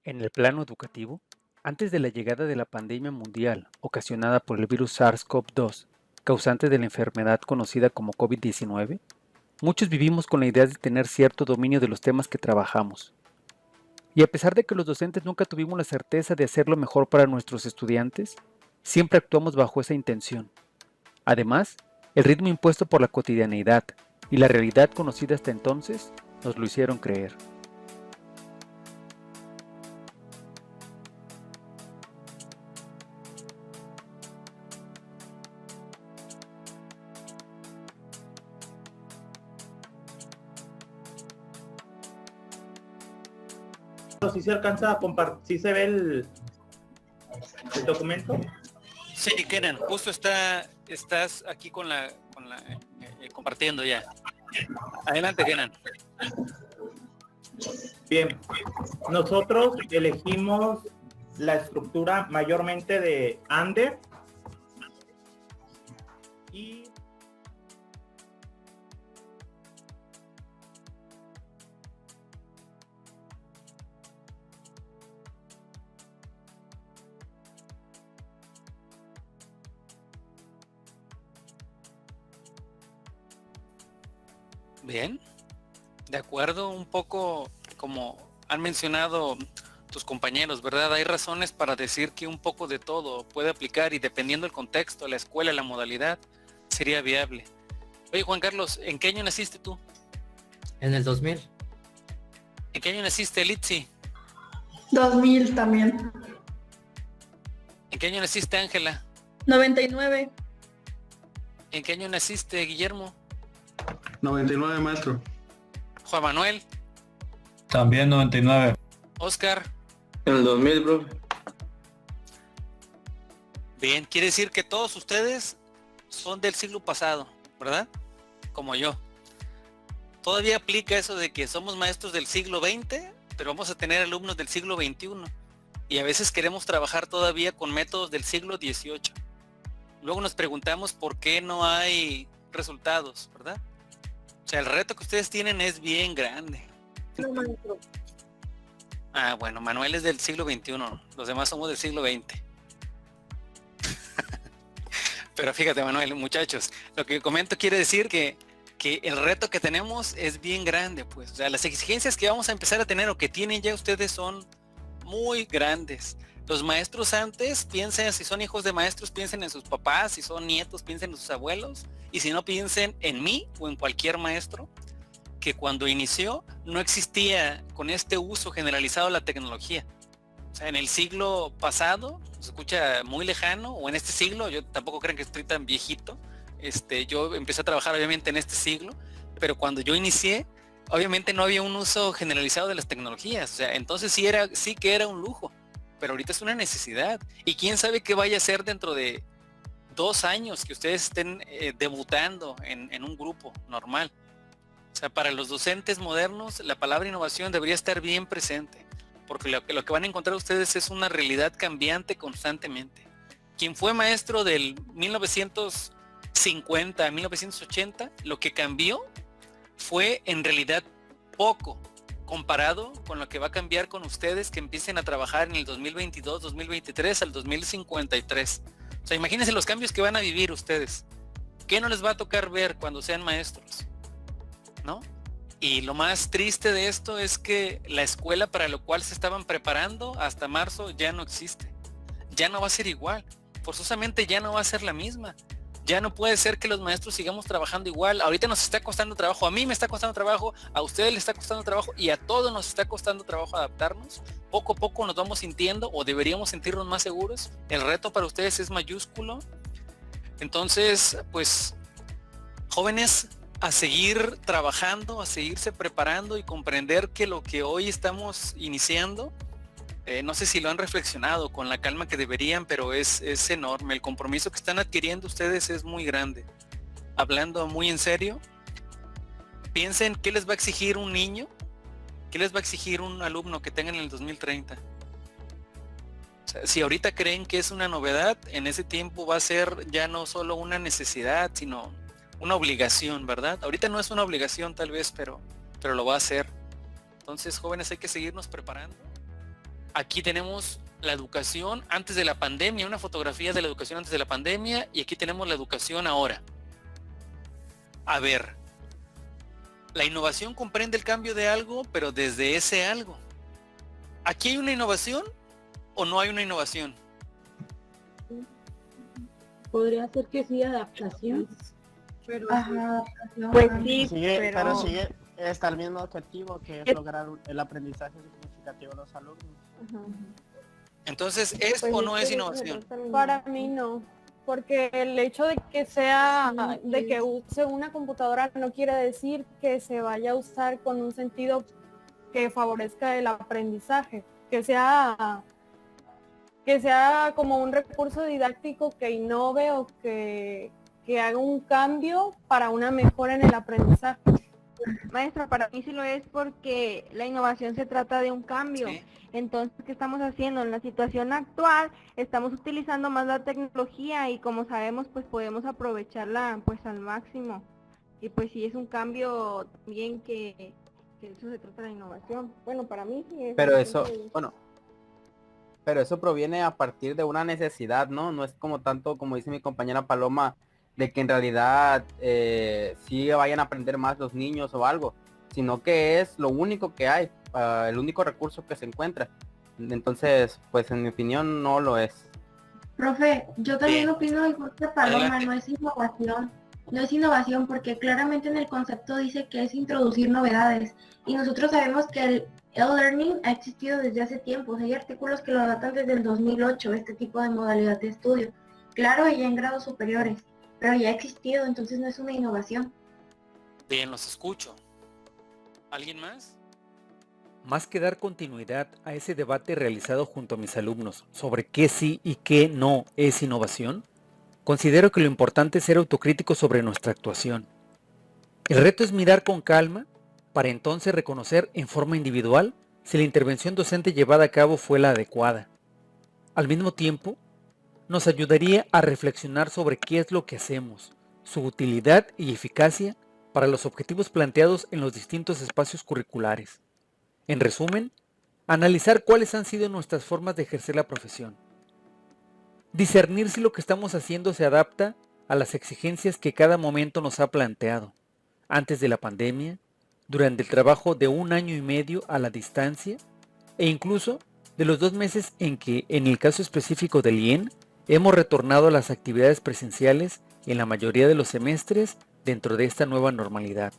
En el plano educativo, antes de la llegada de la pandemia mundial ocasionada por el virus SARS-CoV-2, causante de la enfermedad conocida como COVID-19, muchos vivimos con la idea de tener cierto dominio de los temas que trabajamos. Y a pesar de que los docentes nunca tuvimos la certeza de hacer lo mejor para nuestros estudiantes, siempre actuamos bajo esa intención. Además, el ritmo impuesto por la cotidianeidad y la realidad conocida hasta entonces nos lo hicieron creer. Si se alcanza a compartir, si se ve el documento. Sí, Kenan, justo estás aquí con la compartiendo ya. Adelante, Kenan. Bien, nosotros elegimos la estructura mayormente de Ander y Bien, de acuerdo, un poco como han mencionado tus compañeros, ¿verdad? Hay razones para decir que un poco de todo puede aplicar y dependiendo del contexto, la escuela, la modalidad, sería viable. Oye, Juan Carlos, ¿en qué año naciste tú? En el 2000. ¿En qué año naciste, Litsi? 2000 también. ¿En qué año naciste, Ángela? 99. ¿En qué año naciste, Guillermo? 99, maestro. Juan Manuel, También 99. Oscar. En el 2000, bro. Bien, quiere decir que todos ustedes son del siglo pasado, ¿verdad? Como yo. Todavía aplica eso de que somos maestros del siglo XX, pero vamos a tener alumnos del siglo XXI. Y a veces queremos trabajar todavía con métodos del siglo XVIII. Luego nos preguntamos por qué no hay resultados, ¿verdad? O sea, el reto que ustedes tienen es bien grande. No, maestro. Ah, bueno, Manuel es del siglo XXI, los demás somos del siglo XX. Pero fíjate, Manuel, muchachos, lo que comento quiere decir que el reto que tenemos es bien grande, pues. O sea, las exigencias que vamos a empezar a tener o que tienen ya ustedes son muy grandes. Los maestros antes, piensen, si son hijos de maestros, piensen en sus papás, si son nietos, piensen en sus abuelos, y si no, piensen en mí o en cualquier maestro, que cuando inició no existía con este uso generalizado de la tecnología. O sea, en el siglo pasado, se escucha muy lejano, o en este siglo, yo tampoco creo que estoy tan viejito, yo empecé a trabajar obviamente en este siglo, pero cuando yo inicié, obviamente no había un uso generalizado de las tecnologías, o sea, entonces sí que era un lujo, pero ahorita es una necesidad, y quién sabe qué vaya a ser dentro de 2 años que ustedes estén debutando en un grupo normal. O sea, para los docentes modernos, la palabra innovación debería estar bien presente, porque lo que van a encontrar ustedes es una realidad cambiante constantemente. Quien fue maestro del 1950 a 1980, lo que cambió fue en realidad poco, comparado con lo que va a cambiar con ustedes que empiecen a trabajar en el 2022, 2023 al 2053. O sea, imagínense los cambios que van a vivir ustedes. ¿Qué no les va a tocar ver cuando sean maestros? ¿No? Y lo más triste de esto es que la escuela para lo cual se estaban preparando hasta marzo ya no existe. Ya no va a ser igual. Forzosamente ya no va a ser la misma. Ya no puede ser que los maestros sigamos trabajando igual. Ahorita nos está costando trabajo, a mí me está costando trabajo, a ustedes les está costando trabajo y a todos nos está costando trabajo adaptarnos. Poco a poco nos vamos sintiendo o deberíamos sentirnos más seguros. El reto para ustedes es mayúsculo. Entonces, pues, jóvenes, a seguir trabajando, a seguirse preparando y comprender que lo que hoy estamos iniciando, no sé si lo han reflexionado con la calma que deberían, pero es enorme. El compromiso que están adquiriendo ustedes es muy grande. Hablando muy en serio, piensen qué les va a exigir un niño, qué les va a exigir un alumno que tengan en el 2030. O sea, si ahorita creen que es una novedad, en ese tiempo va a ser ya no solo una necesidad, sino una obligación, ¿verdad? Ahorita no es una obligación tal vez, pero lo va a hacer. Entonces, jóvenes, hay que seguirnos preparando. Aquí tenemos la educación antes de la pandemia, una fotografía de la educación antes de la pandemia, y aquí tenemos la educación ahora. A ver, la innovación comprende el cambio de algo, pero desde ese algo. ¿Aquí hay una innovación o no hay una innovación? Podría ser que sí, adaptación. Pero Pues sí, pero sigue, está el mismo objetivo, que es lograr el aprendizaje significativo de los alumnos. Entonces, ¿es o no es innovación? Para mí no, porque el hecho de que sea, de que use una computadora no quiere decir que se vaya a usar con un sentido que favorezca el aprendizaje, que sea como un recurso didáctico que innove o que haga un cambio para una mejora en el aprendizaje. Maestra, para mí sí lo es, porque la innovación se trata de un cambio. Sí. Entonces, ¿qué estamos haciendo? En la situación actual estamos utilizando más la tecnología y, como sabemos, pues podemos aprovecharla pues al máximo. Y pues sí es un cambio también que eso se trata de innovación. Bueno, para mí sí es. Pero eso, bueno, pero eso proviene a partir de una necesidad, ¿no? No es como tanto, como dice mi compañera Paloma, de que en realidad sí vayan a aprender más los niños o algo, sino que es lo único que hay, el único recurso que se encuentra. Entonces, pues en mi opinión no lo es. Profe, yo también opino igual que Paloma, Adelante. no es innovación. No es innovación porque claramente en el concepto dice que es introducir novedades. Y nosotros sabemos que el e-learning ha existido desde hace tiempo. O sea, hay artículos que lo datan desde el 2008, este tipo de modalidad de estudio. Claro, ya en grados superiores, pero ya ha existido, entonces no es una innovación. Bien, los escucho. ¿Alguien más? Más que dar continuidad a ese debate realizado junto a mis alumnos sobre qué sí y qué no es innovación, considero que lo importante es ser autocrítico sobre nuestra actuación. El reto es mirar con calma para entonces reconocer en forma individual si la intervención docente llevada a cabo fue la adecuada. Al mismo tiempo, nos ayudaría a reflexionar sobre qué es lo que hacemos, su utilidad y eficacia para los objetivos planteados en los distintos espacios curriculares. En resumen, analizar cuáles han sido nuestras formas de ejercer la profesión. Discernir si lo que estamos haciendo se adapta a las exigencias que cada momento nos ha planteado, antes de la pandemia, durante el trabajo de 1 año y medio a la distancia, e incluso de los 2 meses en que, en el caso específico del IEN, hemos retornado a las actividades presenciales en la mayoría de los semestres dentro de esta nueva normalidad.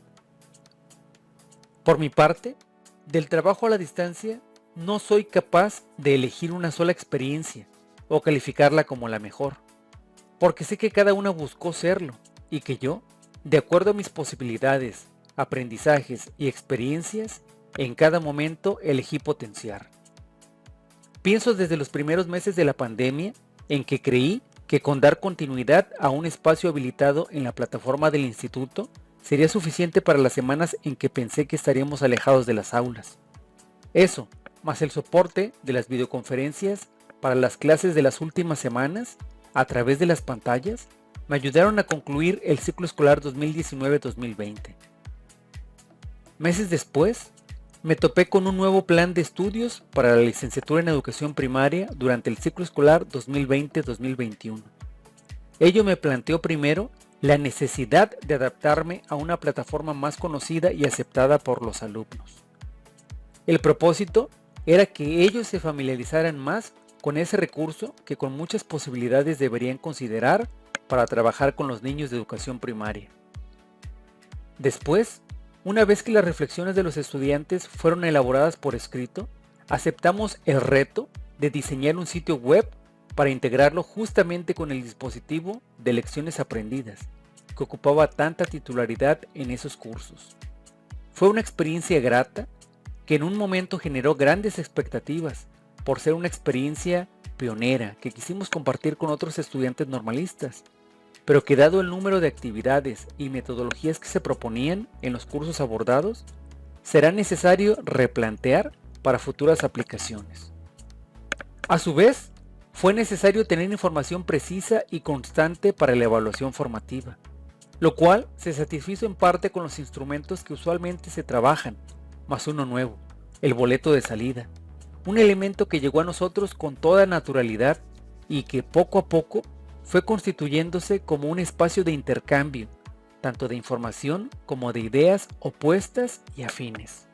Por mi parte, del trabajo a la distancia, no soy capaz de elegir una sola experiencia o calificarla como la mejor, porque sé que cada una buscó serlo y que yo, de acuerdo a mis posibilidades, aprendizajes y experiencias, en cada momento elegí potenciar. Pienso desde los primeros meses de la pandemia en que creí que con dar continuidad a un espacio habilitado en la plataforma del instituto sería suficiente para las semanas en que pensé que estaríamos alejados de las aulas. Eso, más el soporte de las videoconferencias para las clases de las últimas semanas, a través de las pantallas, me ayudaron a concluir el ciclo escolar 2019-2020. Meses después, me topé con un nuevo plan de estudios para la licenciatura en educación primaria durante el ciclo escolar 2020-2021. Ello me planteó primero la necesidad de adaptarme a una plataforma más conocida y aceptada por los alumnos. El propósito era que ellos se familiarizaran más con ese recurso que con muchas posibilidades deberían considerar para trabajar con los niños de educación primaria. Después, una vez que las reflexiones de los estudiantes fueron elaboradas por escrito, aceptamos el reto de diseñar un sitio web para integrarlo justamente con el dispositivo de lecciones aprendidas, que ocupaba tanta titularidad en esos cursos. Fue una experiencia grata que en un momento generó grandes expectativas por ser una experiencia pionera que quisimos compartir con otros estudiantes normalistas, pero que dado el número de actividades y metodologías que se proponían en los cursos abordados, será necesario replantear para futuras aplicaciones. A su vez, fue necesario tener información precisa y constante para la evaluación formativa, lo cual se satisfizo en parte con los instrumentos que usualmente se trabajan, más uno nuevo, el boleto de salida, un elemento que llegó a nosotros con toda naturalidad y que poco a poco fue constituyéndose como un espacio de intercambio, tanto de información como de ideas opuestas y afines.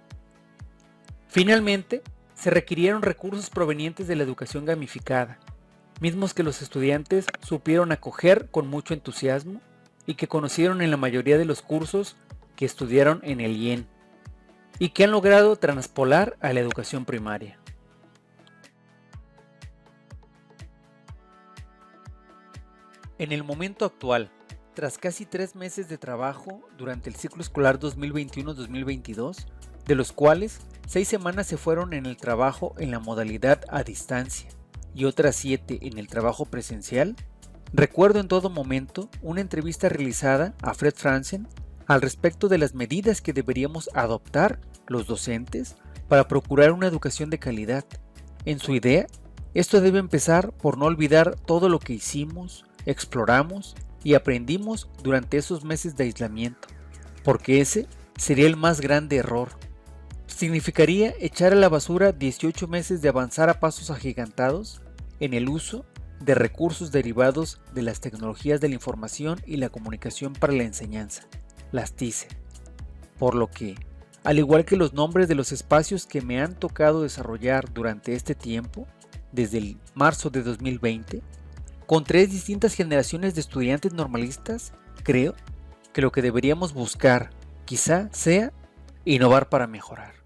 Finalmente, se requirieron recursos provenientes de la educación gamificada, mismos que los estudiantes supieron acoger con mucho entusiasmo y que conocieron en la mayoría de los cursos que estudiaron en el IEN y que han logrado transpolar a la educación primaria. En el momento actual, tras casi 3 meses de trabajo durante el ciclo escolar 2021-2022, de los cuales 6 semanas se fueron en el trabajo en la modalidad a distancia y otras 7 en el trabajo presencial, recuerdo en todo momento una entrevista realizada a Fred Franzen al respecto de las medidas que deberíamos adoptar los docentes para procurar una educación de calidad. En su idea, esto debe empezar por no olvidar todo lo que hicimos, exploramos y aprendimos durante esos meses de aislamiento, porque ese sería el más grande error. Significaría echar a la basura 18 meses de avanzar a pasos agigantados en el uso de recursos derivados de las tecnologías de la información y la comunicación para la enseñanza, las TIC. Por lo que, al igual que los nombres de los espacios que me han tocado desarrollar durante este tiempo, desde el marzo de 2020, con 3 distintas generaciones de estudiantes normalistas, creo que lo que deberíamos buscar quizá sea innovar para mejorar.